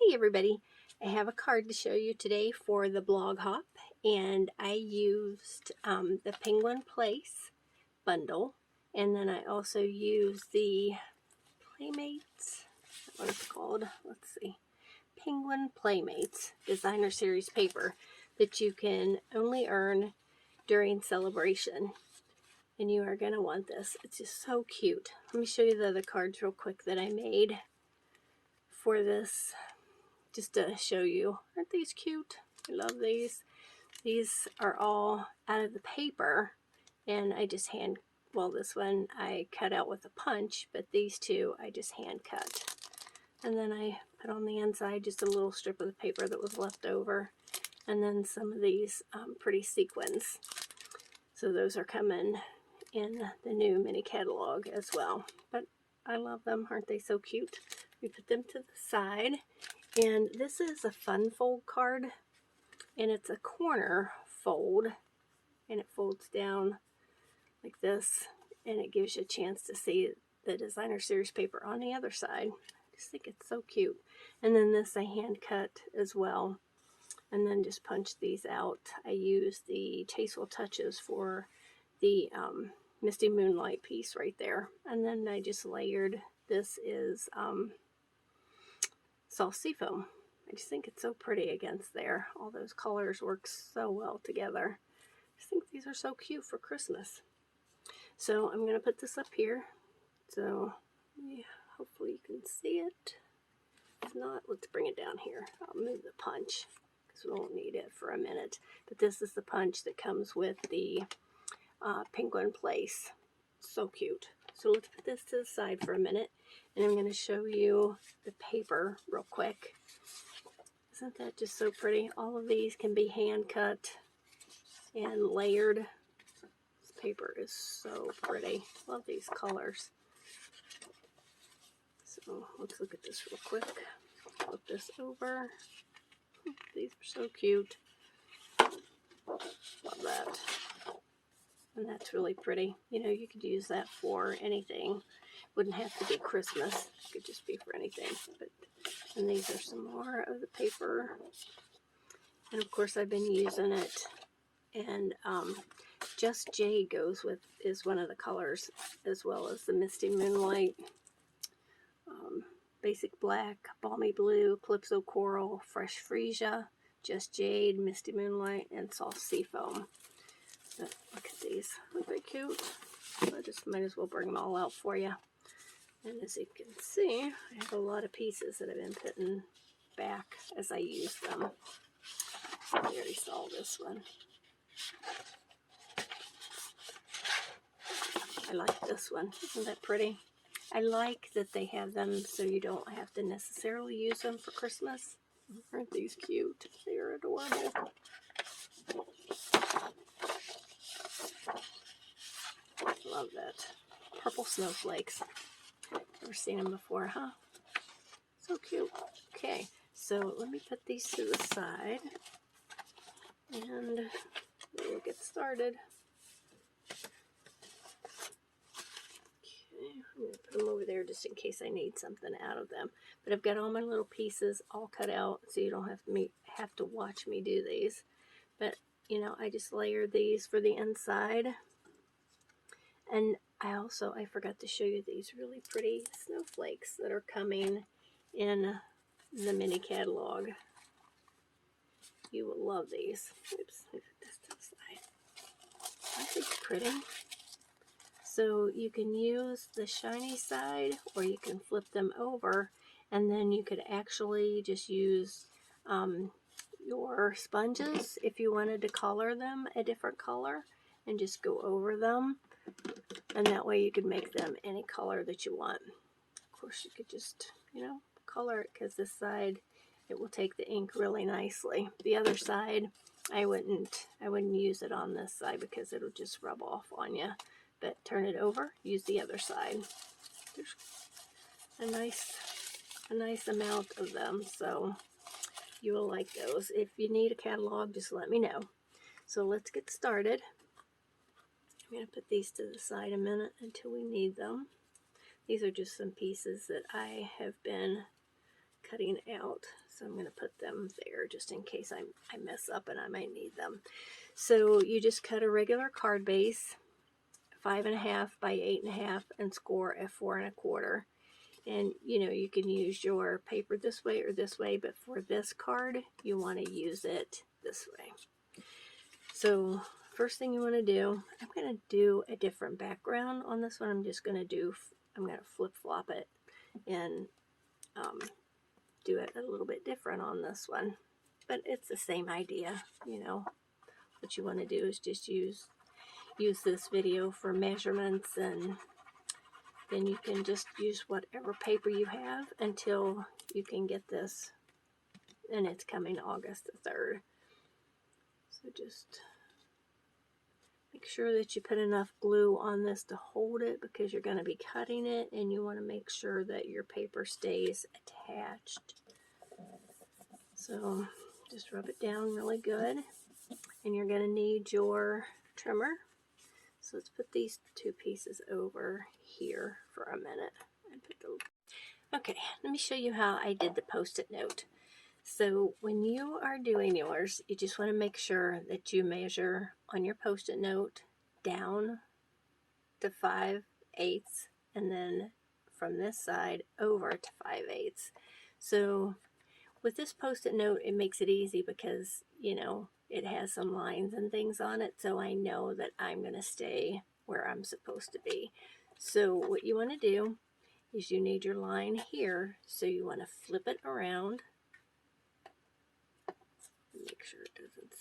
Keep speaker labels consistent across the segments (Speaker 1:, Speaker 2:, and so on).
Speaker 1: Hey everybody, I have a card to show you today for the blog hop, and I used the Penguin Place bundle, and then I also used the Playmates, what it's called, let's see, Penguin Playmates Designer Series paper that you can only earn during celebration. And you are going to want this. It's just so cute. Let me show you the other cards real quick that I made for this, just to show you. Aren't these cute? I love these. These are all out of the paper, and I just well, this one I cut out with a punch, but these two I just hand cut. And then I put on the inside just a little strip of the paper that was left over, and then some of these pretty sequins. So those are coming in the new mini catalog as well. But I love them. Aren't they so cute? We put them to the side. And this is a fun fold card, and it's a corner fold, and it folds down like this, and it gives you a chance to see the designer series paper on the other side. I just think it's so cute. And then this I hand cut as well, and then just punch these out. I use the Tasteful Touches for the Misty Moonlight piece right there, and then I just layered. This is soft seafoam. I just think it's so pretty against there. All those colors work so well together. I just think these are so cute for Christmas. So I'm going to put this up here. So yeah, hopefully you can see it. If not, let's bring it down here. I'll move the punch because we won't need it for a minute. But this is the punch that comes with the Penguin Place. So cute. So let's put this to the side for a minute, and I'm going to show you the paper real quick. Isn't that just so pretty? All of these can be hand cut and layered. This paper is so pretty. Love these colors. So let's look at this real quick. Flip this over. These are so cute. Love that. And that's really pretty. You know, you could use that for anything. Wouldn't have to be Christmas. It could just be for anything. And these are some more of the paper. And of course I've been using it. And Just Jade is one of the colors, as well as the Misty Moonlight, Basic Black, Balmy Blue, Calypso Coral, Fresh Freesia, Just Jade, Misty Moonlight, and Soft Seafoam. But look at these. Aren't they cute? I just might as well bring them all out for you. And as you can see, I have a lot of pieces that I've been putting back as I use them. I already saw this one. I like this one. Isn't that pretty? I like that they have them so you don't have to necessarily use them for Christmas. Aren't these cute? They are adorable. Love that. Purple snowflakes. Never seen them before, huh? So cute. Okay, so let me put these to the side, and we'll get started. Okay, I'm going to put them over there just in case I need something out of them. But I've got all my little pieces all cut out, so you don't have to watch me do these. But, you know, I just layered these for the inside. And I forgot to show you these really pretty snowflakes that are coming in the mini catalog. You will love these. Oops, let me put this to the side. Aren't these pretty? So you can use the shiny side, or you can flip them over, and then you could actually just use your sponges if you wanted to color them a different color, and just go over them. And that way you could make them any color that you want. Of course, you could just, you know, color it, because this side, it will take the ink really nicely. The other side, I wouldn't use it on this side because it'll just rub off on you. But turn it over, use the other side. There's a nice amount of them, so you will like those. If you need a catalog, just let me know. So let's get started. I'm going to put these to the side a minute until we need them. These are just some pieces that I have been cutting out, so I'm going to put them there just in case I mess up and I might need them. So you just cut a regular card base, 5.5 by 8.5, and score at 4 1/4. And you know, you can use your paper this way or this way, but for this card, you want to use it this way. So first thing you want to do, I'm going to do a different background on this one. I'm going to flip-flop it and do it a little bit different on this one. But it's the same idea, you know. What you want to do is just use this video for measurements, and then you can just use whatever paper you have until you can get this, and it's coming August the 3rd. So just make sure that you put enough glue on this to hold it, because you're going to be cutting it and you want to make sure that your paper stays attached. So just rub it down really good, and you're going to need your trimmer. So let's put these two pieces over here for a minute. Okay, let me show you how I did the Post-it note. So when you are doing yours, you just want to make sure that you measure on your Post-it note down to 5/8, and then from this side over to 5/8. So with this Post-it note, it makes it easy because, you know, it has some lines and things on it, so I know that I'm going to stay where I'm supposed to be. So what you want to do is you need your line here, so you want to flip it around. Make sure it doesn't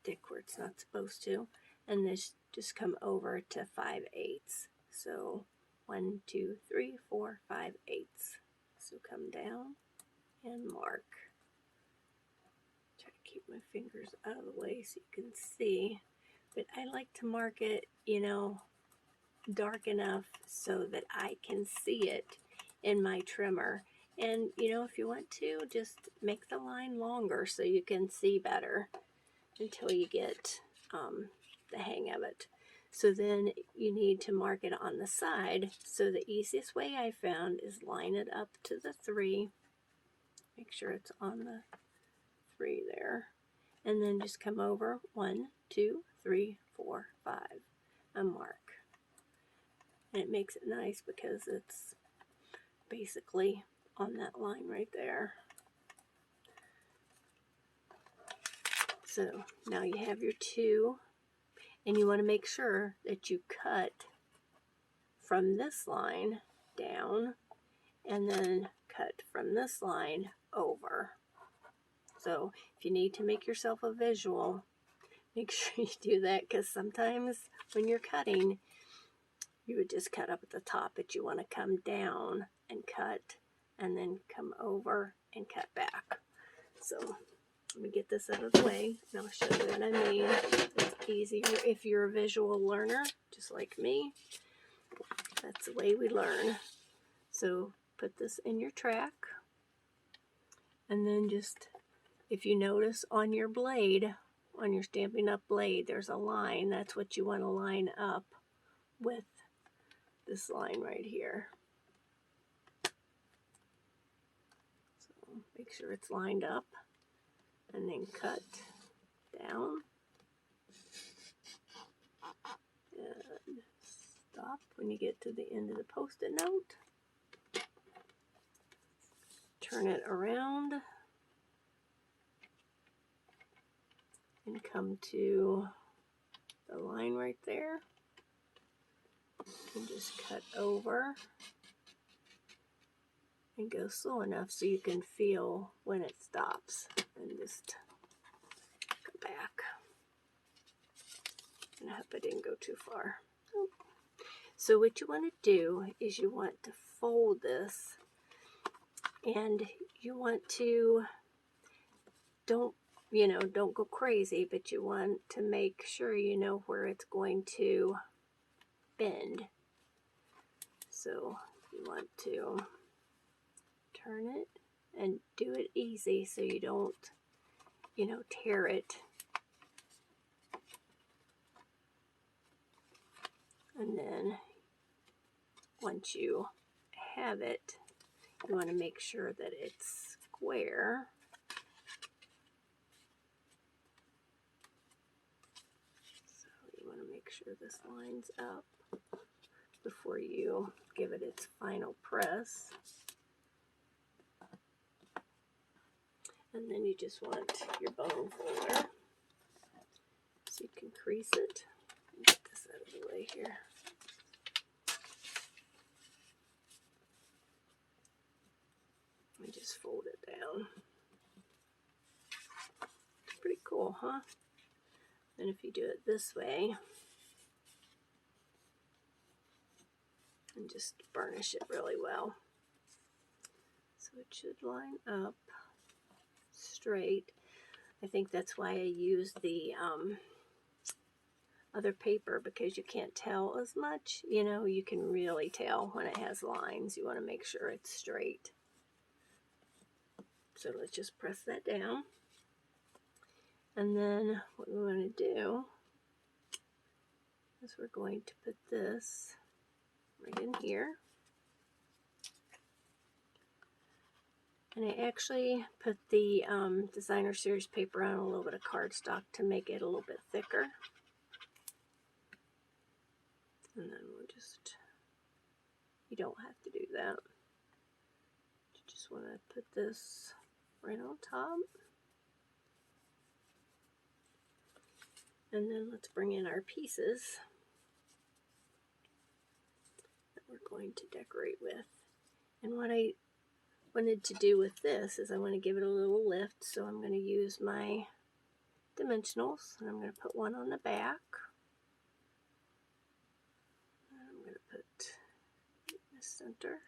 Speaker 1: stick where it's not supposed to, and this just come over to 5/8. So 1, 2, 3, 4, 5/8. So come down and mark. Try to keep my fingers out of the way so you can see, but I like to mark it, you know, dark enough so that I can see it in my trimmer. And you know, if you want to, just make the line longer so you can see better until you get the hang of it. So then you need to mark it on the side. So the easiest way I found is line it up to the 3. Make sure it's on the 3 there. And then just come over 1, 2, 3, 4, 5 and mark. And it makes it nice because it's basically on that line right there. So now you have your 2, and you want to make sure that you cut from this line down and then cut from this line over. So if you need to make yourself a visual, make sure you do that, because sometimes when you're cutting, you would just cut up at the top, but you want to come down and cut, and then come over and cut back. So let me get this out of the way, and I'll show you what I mean. It's easier if you're a visual learner, just like me. That's the way we learn. So put this in your track, and then just, if you notice on your blade, on your Stampin' Up! Blade, there's a line. That's what you want to line up with this line right here. So make sure it's lined up, and then cut down and stop when you get to the end of the Post-it note. Turn it around and come to the line right there, and just cut over and go slow enough so you can feel when it stops, and just go back. And I hope I didn't go too far. So what you want to do is you want to fold this, and you want to, don't go crazy, but you want to make sure you know where it's going to bend. So you want to turn it and do it easy so you don't, tear it. And then once you have it, you want to make sure that it's square. So you want to make sure this lines up before you give it its final press. And then you just want your bone folder so you can crease it. Get this out of the way here. And just fold it down. Pretty cool, huh? And if you do it this way, and just burnish it really well. So it should line up straight. I think that's why I use the other paper, because you can't tell as much. You know, you can really tell when it has lines. You want to make sure it's straight. So let's just press that down. And then what we want to do is we're going to put this right in here. And I actually put the designer series paper on a little bit of cardstock to make it a little bit thicker. And then we'll just, you don't have to do that. You just want to put this right on top. And then let's bring in our pieces that we're going to decorate with. And what I wanted to do with this is I want to give it a little lift, so I'm going to use my dimensionals, and I'm going to put one on the back. And I'm going to put in the center.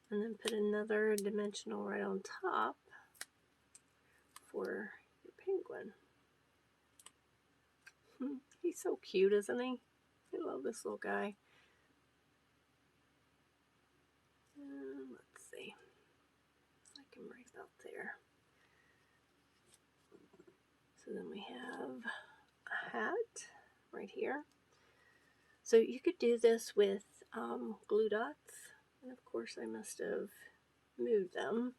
Speaker 1: And then put another dimensional right on top for your penguin. He's so cute, isn't he? I love this little guy. Let's see. I can right about there. So then we have a hat right here. So you could do this with glue dots. And of course I must have moved them.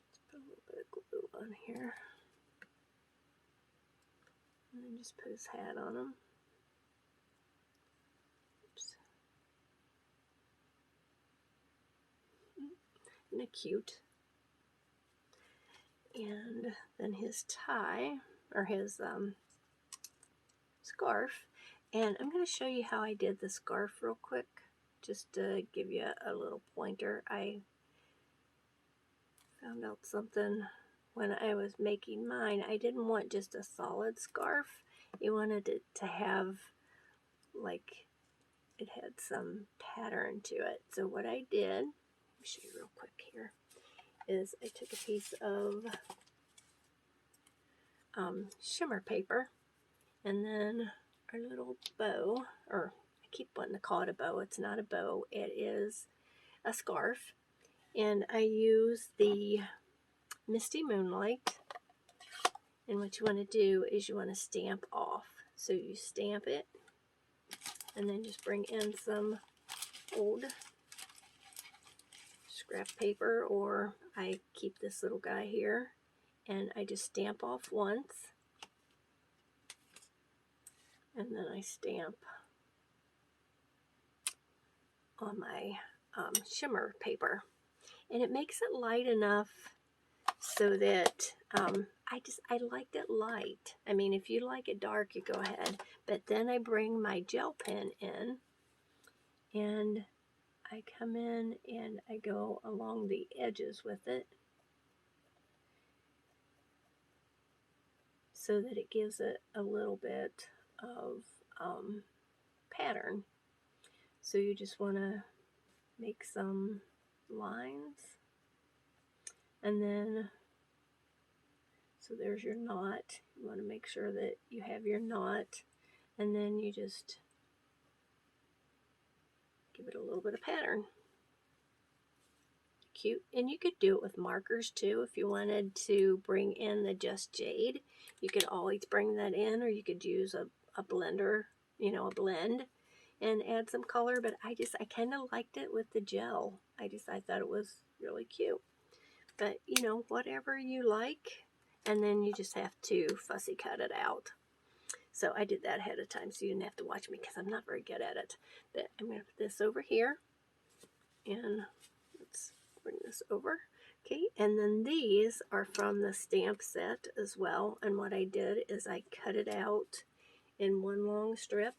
Speaker 1: Let's put a little bit of glue on here. And then just put his hat on him. Oops. Isn't it cute? And then his tie, or his scarf. And I'm going to show you how I did the scarf real quick, just to give you a little pointer. I found out something when I was making mine. I didn't want just a solid scarf. You wanted it to have, like, it had some pattern to it. So what I did, let me show you real quick here, is I took a piece of shimmer paper, and then our little bow, or I keep wanting to call it a bow. It's not a bow, it is a scarf. And I use the Misty Moonlight. And what you want to do is you want to stamp off. So you stamp it, and then just bring in some old scrap paper, or I keep this little guy here, and I just stamp off once, and then I stamp on my shimmer paper, and it makes it light enough so that I liked it light. I mean, if you like it dark, you go ahead. But then I bring my gel pen in, and I come in and I go along the edges with it so that it gives it a little bit of pattern. So you just want to make some lines, and then so there's your knot. You want to make sure that you have your knot, and then you just give it a little bit of pattern. Cute. And you could do it with markers too. If you wanted to bring in the Just Jade, you could always bring that in, or you could use a blender, you know, a blend, and add some color, but I kind of liked it with the gel. I thought it was really cute. But, you know, whatever you like, and then you just have to fussy cut it out. So I did that ahead of time, so you didn't have to watch me because I'm not very good at it. But I'm going to put this over here, and let's bring this over. Okay, and then these are from the stamp set as well, and what I did is I cut it out in one long strip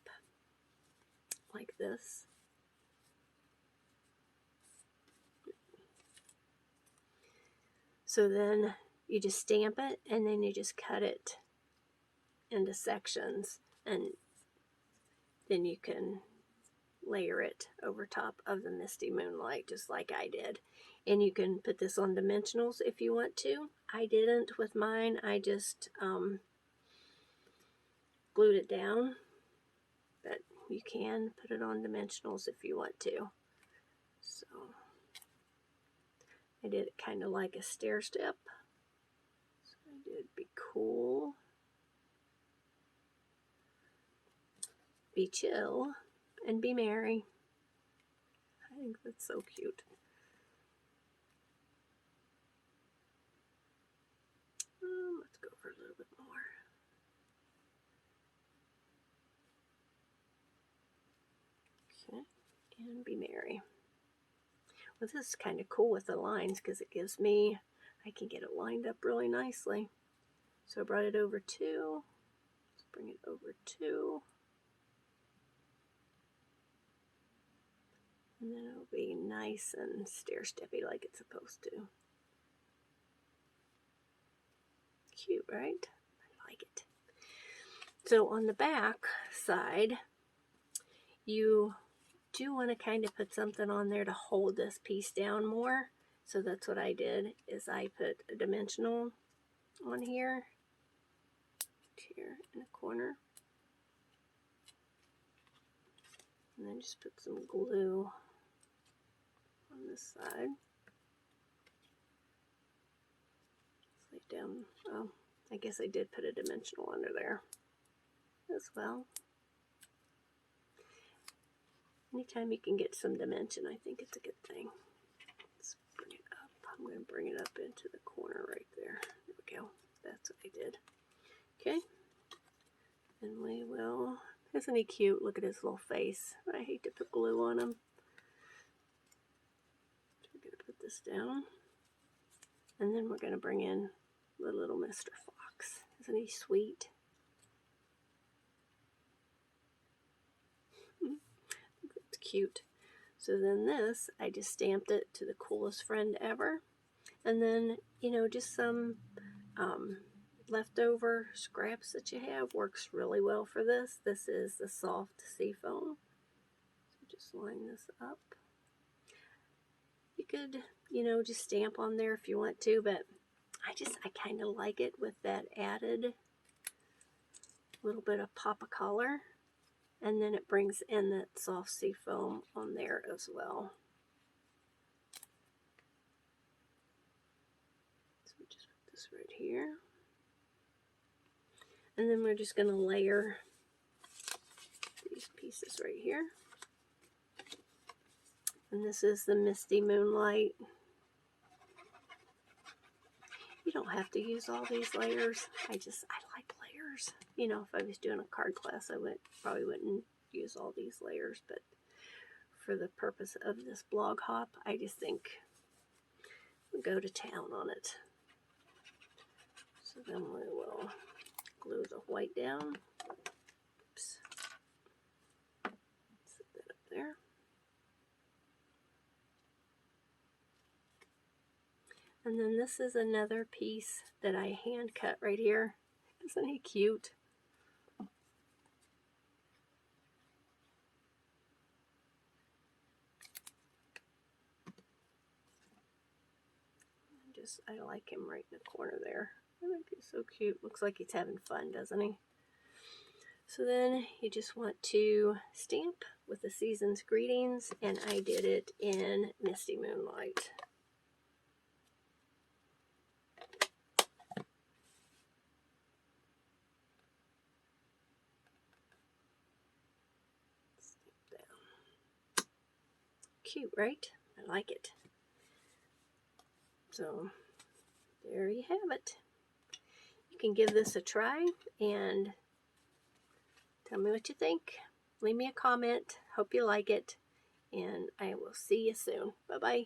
Speaker 1: like this. So then you just stamp it, and then you just cut it into sections, and then you can layer it over top of the Misty Moonlight just like I did. And you can put this on dimensionals if you want to. I didn't with mine. I just glued it down, but you can put it on dimensionals if you want to. So I did it kind of like a stair step. So I did be cool, be chill, and be merry. I think that's so cute. Let's go for a little bit more. Okay, and be merry. Well, this is kind of cool with the lines because it gives me, I can get it lined up really nicely. So I brought it over 2. Let's bring it over 2. And then it'll be nice and stair-steppy like it's supposed to. Cute, right? I like it. So on the back side, you do want to kind of put something on there to hold this piece down more. So that's what I did, is I put a dimensional on here in the corner. And then just put some glue on this side. Lay it down. Oh, I guess I did put a dimensional under there as well. Anytime you can get some dimension, I think it's a good thing. Let's bring it up. I'm going to bring it up into the corner right there. There we go. That's what I did. Okay. And we will, isn't he cute? Look at his little face. I hate to put glue on him. So we're going to put this down. And then we're going to bring in the little Mr. Fox. Isn't he sweet? It's cute. So then this, I just stamped it to the coolest friend ever. And then, you know, just some leftover scraps that you have works really well for this. This is the soft seafoam. So just line this up. You could, you know, just stamp on there if you want to, but I kind of like it with that added little bit of pop of color. And then it brings in that soft seafoam on there as well. So we just put this right here. And then we're just going to layer these pieces right here. And this is the Misty Moonlight. You don't have to use all these layers. I like layers. You know, if I was doing a card class, I probably wouldn't use all these layers, but for the purpose of this blog hop, I just think we'll go to town on it. So then we will glue the white down. Oops. Set that up there. And then this is another piece that I hand cut right here. Isn't he cute? I like him right in the corner there. I think he's so cute. Looks like he's having fun, doesn't he? So then you just want to stamp with the season's greetings, and I did it in Misty Moonlight. Stamp cute, right? I like it. So there you have it. You can give this a try and tell me what you think. Leave me a comment. Hope you like it. And I will see you soon. Bye-bye.